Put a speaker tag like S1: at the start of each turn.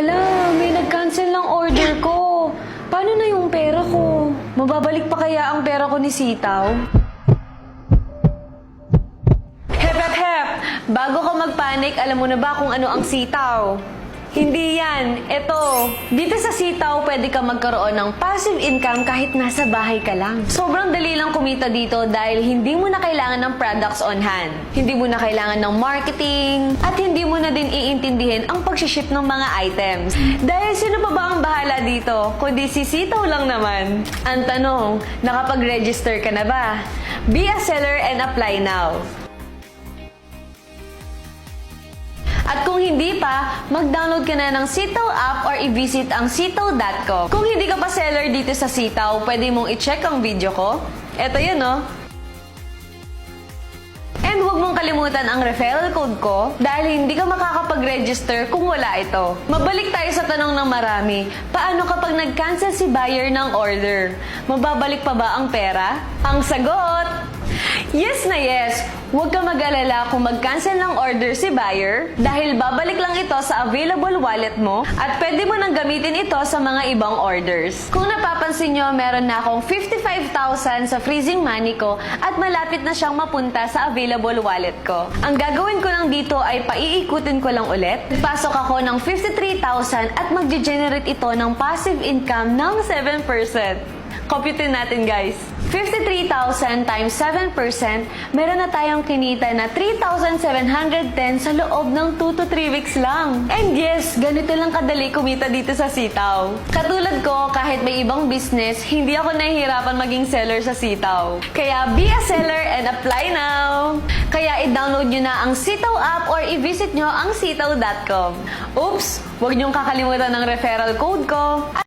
S1: Ala, may nag-cancel ng order ko. Paano na yung pera ko? Mababalik pa kaya ang pera ko ni Sitaw? Hep, hep, hep! Bago ka magpanik, alam mo na ba kung ano ang sitaw? Hindi yan. Ito. Dito sa Sitaw, pwede ka magkaroon ng passive income kahit nasa bahay ka lang. Sobrang dali lang kumita dito dahil hindi mo na kailangan ng products on hand. Hindi mo na kailangan ng marketing. At hindi mo na din iintindihin ang pag-ship ng mga items. Dahil sino pa ba ang bahala dito? Kundi si Sitaw lang naman. Ang tanong, nakapag-register ka na ba? Be a seller and apply now. At kung hindi pa, mag-download ka na ng Sitaw app or i-visit ang sitaw.com. Kung hindi ka pa seller dito sa Sitaw, pwede mong i-check ang video ko. Eto yun, no? And huwag mong kalimutan ang referral code ko dahil hindi ka makakapag-register kung wala ito. Mabalik tayo sa tanong ng marami. Paano kapag nag-cancel si buyer ng order? Mababalik pa ba ang pera? Ang sagot! Yes na yes! Huwag ka mag-alala kung mag-cancel ng order si buyer dahil babalik lang ito sa available wallet mo at pwede mo nang gamitin ito sa mga ibang orders. Kung napapansin nyo, meron na akong 55,000 sa freezing money ko at malapit na siyang mapunta sa available wallet ko. Ang gagawin ko lang dito ay paiikutin ko lang ulit. Pasok ako ng 53,000 at mag-generate ito ng passive income ng 7%. Computin natin, guys. 53,000 times 7%, meron na tayong kinita na 3,710 sa loob ng 2 to 3 weeks lang. And yes, ganito lang kadali kumita dito sa Sitaw. Katulad ko, kahit may ibang business, hindi ako nahihirapan maging seller sa Sitaw. Kaya be a seller and apply now! Kaya i-download nyo na ang Sitaw app or i-visit nyo ang sitaw.com. Oops! Huwag nyong kakalimutan ng referral code ko.